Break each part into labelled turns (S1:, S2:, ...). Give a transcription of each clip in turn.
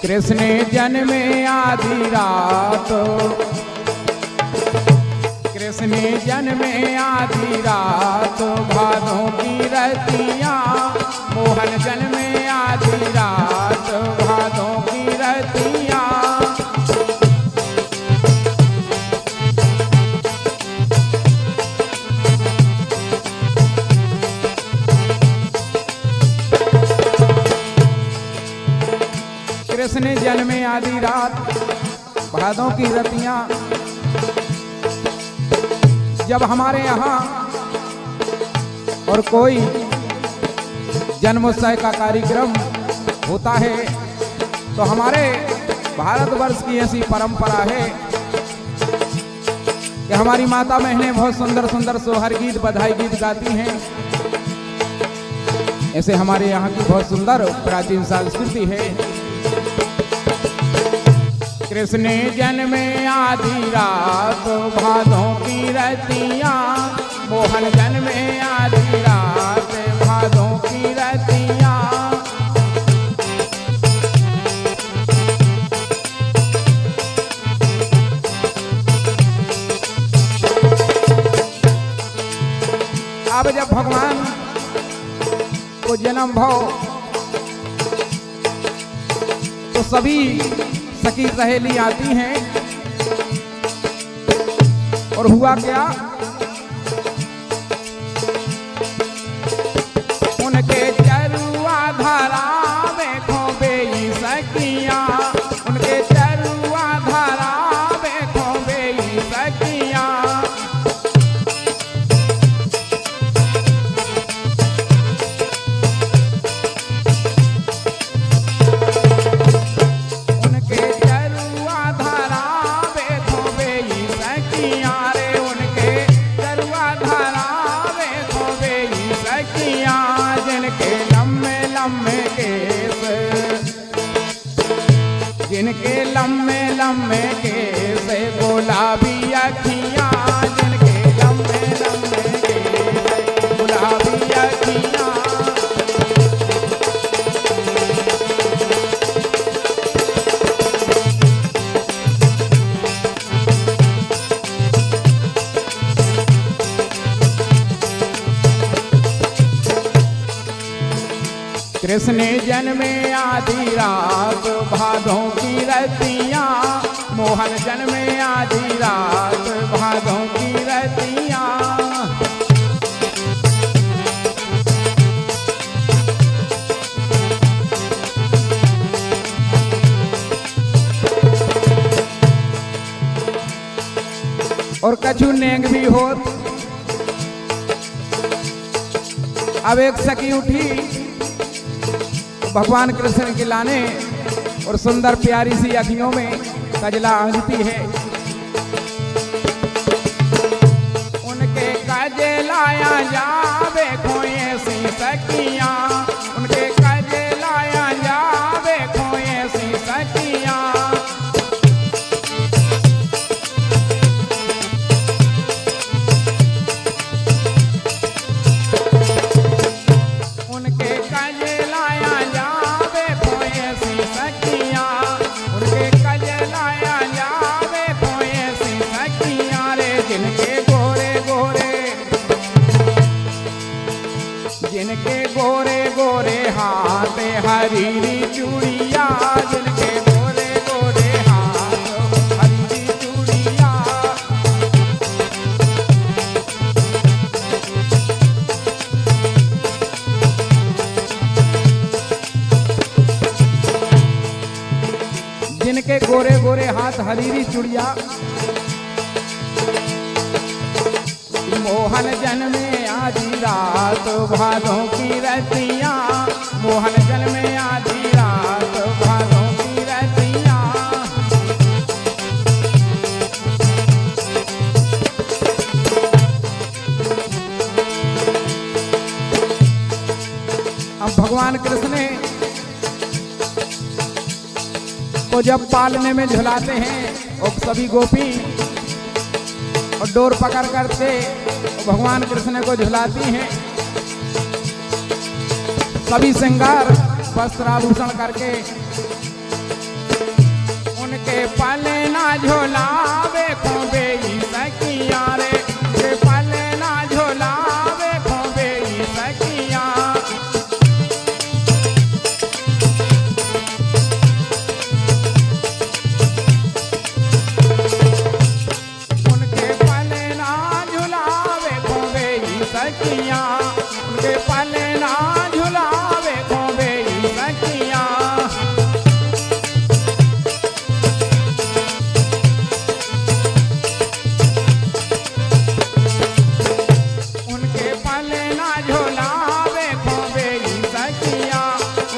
S1: कृष्ण जन्मे आधी रात, कृष्ण जन्मे आधी रात, भादों की रतियाँ मोहन जन्मे आधी रात, भादों की रतियाँ। कृष्ण जन्मे आधी रात, भादों की रतियाँ। जब हमारे यहाँ और कोई जन्मोत्सव का कार्यक्रम होता है तो हमारे भारतवर्ष की ऐसी परंपरा है कि हमारी माता बहनें बहुत सुंदर सुंदर सोहर गीत बधाई गीत गाती हैं। ऐसे हमारे यहाँ की बहुत सुंदर प्राचीन संस्कृति है। कृष्ण जन्मे आधी रात, भादों की रतियाँ मोहन जन्मे आधी रात, भादों की रतियाँ। अब जब भगवान को जन्म भाव तो सभी सखी सहेली आती हैं और हुआ क्या, उनके चरुआ धारा में खोबे सखियां, उनके चरुआ धारा में खोबे सखियां। जिनके लम्बे लम्बे केस गुलाबी अखियाँ, जिनके लम्बे लम्बे केस गुलाबी अखियाँ। कृष्ण जन्मे आधी रात, भादों की रतियाँ मोहन जन्मे आधी रात, भादों की रतियाँ। और कछु नेंग भी होत। अब एक सखी उठी भगवान कृष्ण के लाने और सुंदर प्यारी सी अखियों में कजला आंजती है। उनके कजलाया जावे खोए सी सखियाँ, उनके कजलाया जावे खोए सी सखियाँ। उनके कजलाया जावे खोए सी सखियाँ, उनके कजलाया जावे खोए सी सखियाँ रे। जिनके गोरे गोरे, जिनके गोरे गोरे हाथ हरीरी चूड़िया, जिनके गोरे गोरे हाथ हरीरी चूड़िया। जिनके गोरे गोरे हाथ हरीरी चूड़िया, मोहन जन्मे आधी रात, भादों की रतियाँ मोहन जन्मे आधी रात, भादों की रतियाँ। अब भगवान कृष्ण को जब पालने में झुलाते हैं और सभी गोपी और डोर पकड़ करके भगवान कृष्ण को झुलाती हैं, सभी श्रृंगार वस्त्राभूषण करके उनके पले ना झोलावे खोबे ई सखिया रे, उनके पले ना झोलावे खोबे ई सखिया। उनके पले ना झुलावे खोबे ई सखिया, उनके पले ना झुलावे खोबे ई सखिया। उनके पले ना झोलावे खोबे ई सखिया,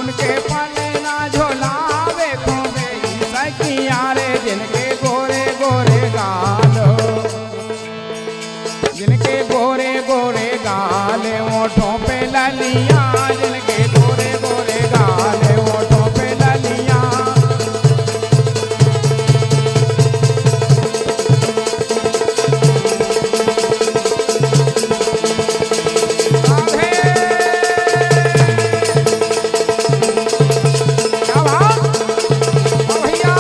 S1: उनके पले ना झोलावे खोबे ई सखिया रे। जिनके गोरे गोरे गाल, जिनके गोरे गोरे गाल ओठों पे ललिया, जिनके गोरे गोरे गाल ओठों पे ललिया। आधे क्या बात ओ भैया।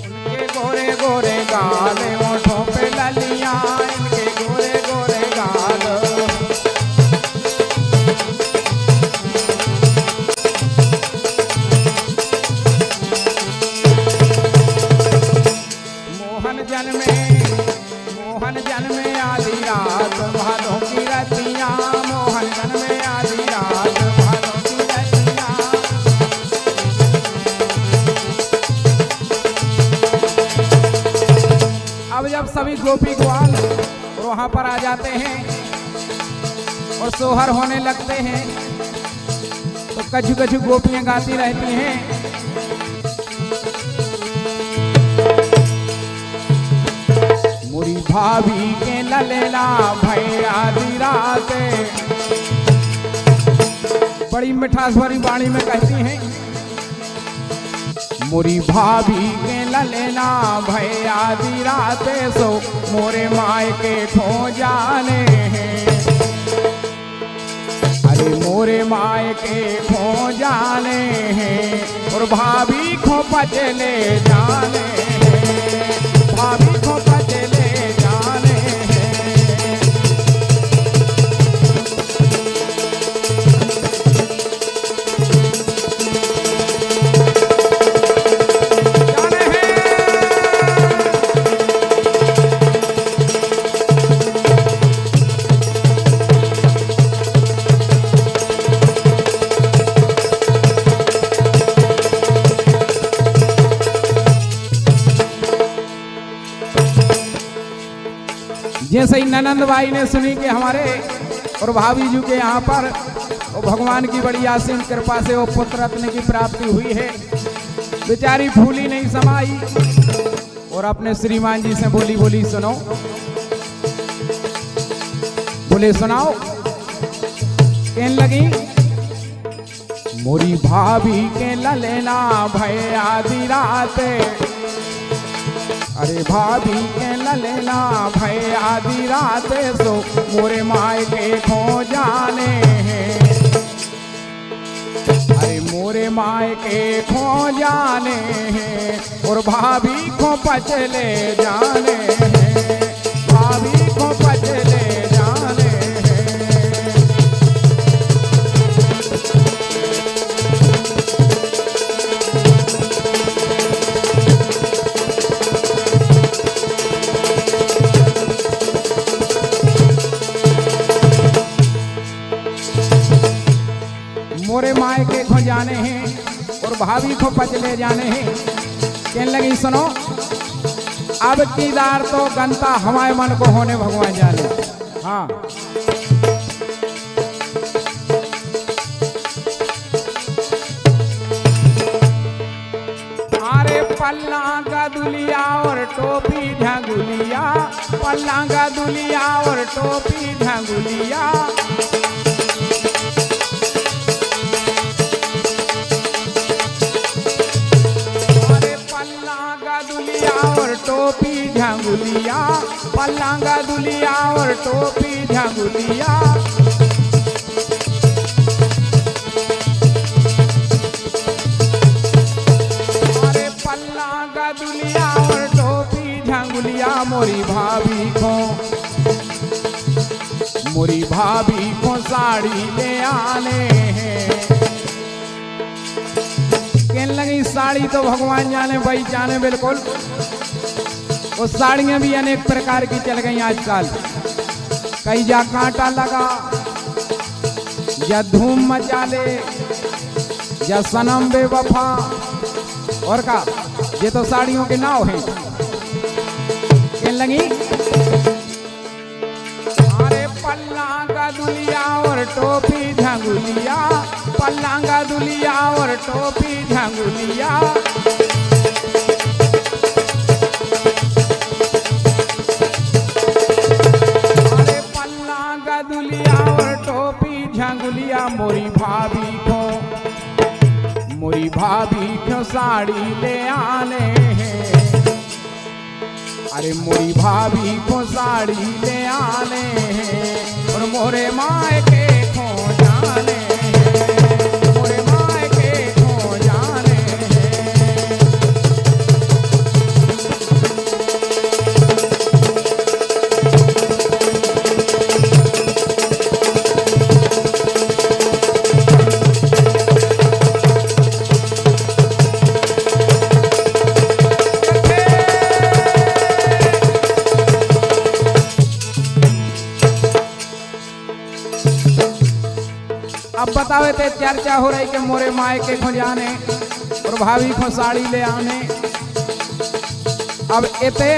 S1: उनके गोरे गोरे गाल ओठों पे ललिया, इनके गोरे गोरे गाल। मोहन जन्मे आधी रात भादों की रतिया, मोहन जन्मे आधी रात भादों की रतिया। अब जब सभी गोपी ग्वाल और वहां पर आ जाते हैं और सोहर होने लगते हैं, तो कछु कछु गोपियां गाती रहती हैं। मोरी भाभी के ललेला भैया आधी रात, बड़ी मिठास भरी वाणी में कहती हैं। मोरी भाभी के ललेला भैया आधी रात, सो मोरे माय के खो जाने हैं। अरे मोरे माय के खो जाने हैं और भाभी खो पचले जाने हैं, भाभी खो पचले जाने हैं। जाने हैं। जैसे ही ननंद बाई ने सुनी कि हमारे और भाभी जी के यहाँ पर वो भगवान की बड़ी असीम कृपा से वो पुत्र रत्न की प्राप्ति हुई है, बेचारी फूली नहीं समाई और अपने श्रीमान जी से बोली बोली सुनो, बोले सुनाओ। कहने लगी मोरी भाभी के ललेला भय आधी रात, अरे भाभी के ललेला भय आधी रात, सो मोरे माय के खो जाने हैं। अरे मोरे माय के खो जाने हैं और भाभी को पचले जाने हैं, भाभी को पचले जाने हैं। मोरे माय के खो जाने हैं और भाभी को पचले जाने हैं। कहने लगी सुनो, अब की दार तो गंता हमारे मन को होने भगवान जाने। हाँ अरे पल्ला का दुलिया और टोपी झंगुलिया, पल्ला का दुलिया और टोपी झंगुलिया। और टोपी झंगुलिया, पल्लांगा दुलिया और टोपी झंगुलिया। भैया मोरी भाभी को साड़ी ले आने हैं। कहने लगी साड़ी तो भगवान जाने भाई जाने बिल्कुल। वो साड़ियां भी अनेक प्रकार की चल गई आजकल। कई जा कांटा लगा, या धूम मचा ले, या सनम बेवफा, और का ये तो साड़ियों के नाव हैं। कहने लगी अरे पल्लांगा दुलिया और टोपी झंगुलिया, पल्लांगा दुलिया और टोपी झंगुलिया। अरे पल्लांगा दुलिया और टोपी झंगुलिया, मोरी भाभी को साड़ी ले आने हैं। अरे मोरी भाभी को साड़ी ले आने हैं, और मोरे मायके खो जाने हैं, मोरे मायके खो जाने हैं। अब बतावे ते चर्चा हो रही कि मोरे मायके को जाने और भाभी को साड़ी ले आने। अब इते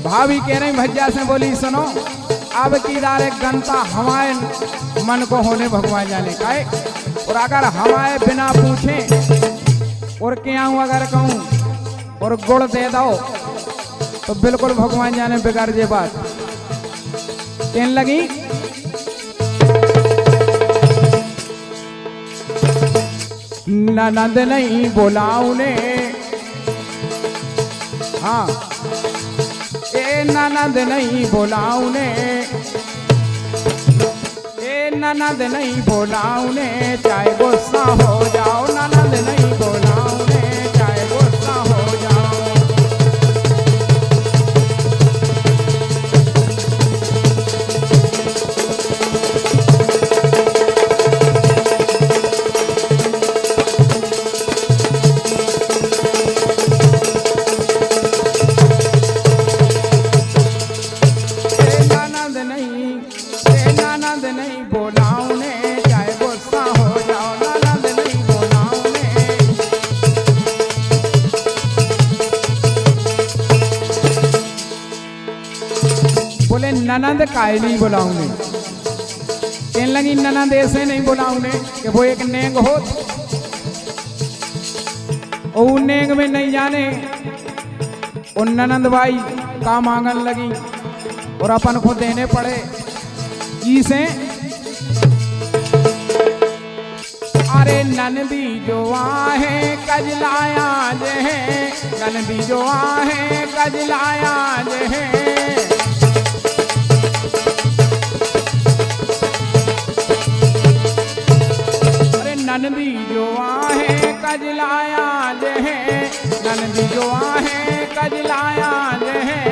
S1: भाभी कह रही भज्जा से बोली सुनो, अब की दारे गंता हमारे मन को होने भगवान जाने का है। और अगर हमारे बिना पूछे और क्या हूँ अगर कहूँ और गुड़ दे दो तो बिल्कुल भगवान जाने बिगड़ जे बात। कहने लगी ननद नहीं बोलाऊने, हाँ ए ननद नहीं बोलाऊने, ए ननद नहीं बोलाऊने, चाहे गुस्सा हो जाओ, ननद नहीं बोलाऊने, चाहे गुस्सा हो जाओ। ननद काहे नहीं बुलाऊंगे। कहने लगी ननद ऐसे नहीं बुलाऊंगे कि वो एक नेंग हो, और नेंग में नहीं जाने। और ननद भाई का मांगन लगी और अपन को देने पड़े इसे। अरे ननदी जो आहे कजलाया जे है, ननदी जो आहे कजलाया जे है। ननदी जो आहे कजलाया जे है, ननदी जो आहे कजलाया जे है।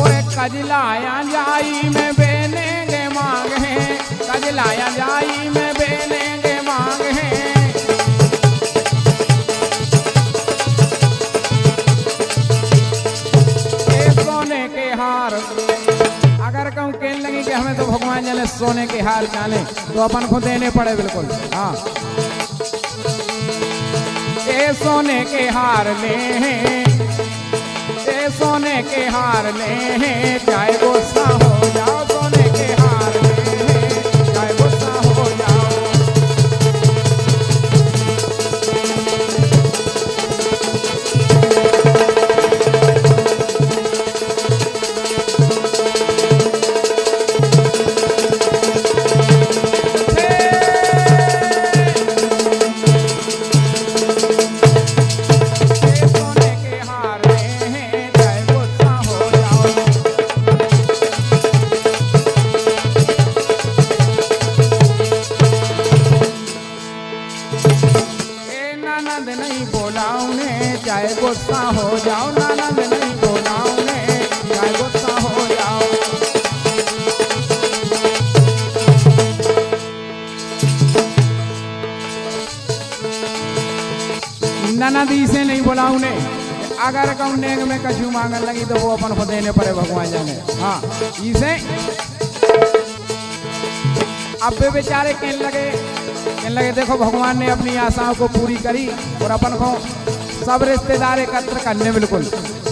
S1: ओए कजलाया जाई में बेने गे मांग है, कजलाया जाई में बेने गे मांग है। ए सोने के हार अगर कहूँ कहने लगी कि हमें तो भगवान जाने सोने के हार जाने तो अपन को देने पड़े बिल्कुल। हाँ ए सोने के हार ले हैं, ए सोने के हार ले हैं, चाहे गुस्सा हो जाओ, सोने के हार ले हैं, चाहे गुस्सा हो जाओ। चाहे गुस्सा हो जाओ ननद नहीं बोलाऊने, चाहे गुस्सा हो जाओ। ननदी से नहीं बोलाऊने, अगर कौन नेंग में कछु मांगन लगी तो वो अपन को देने पड़े भगवान जाने। हाँ इसे अब वे बेचारे कहने लगे देखो भगवान ने अपनी आशाओं को पूरी करी और अपन को सब रिश्तेदार एकत्र करने बिल्कुल।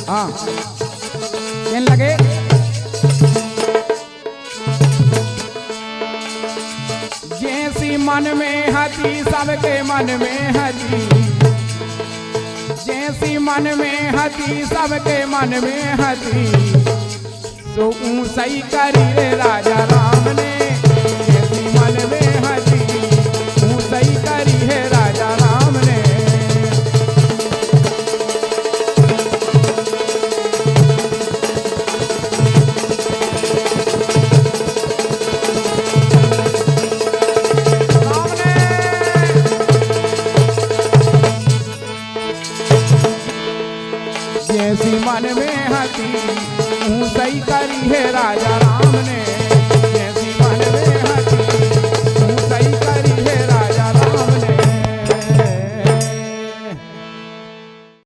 S1: हाँ कहने लगे जैसी मन में हती सबके मन में हती, जैसी मन में हती सबके मन में हती, तो सही करी रे राजा राम ने, जैसी मन में हती सही करी है राजा राम ने। जैसी मन में हती सही करी है राजा राम ने।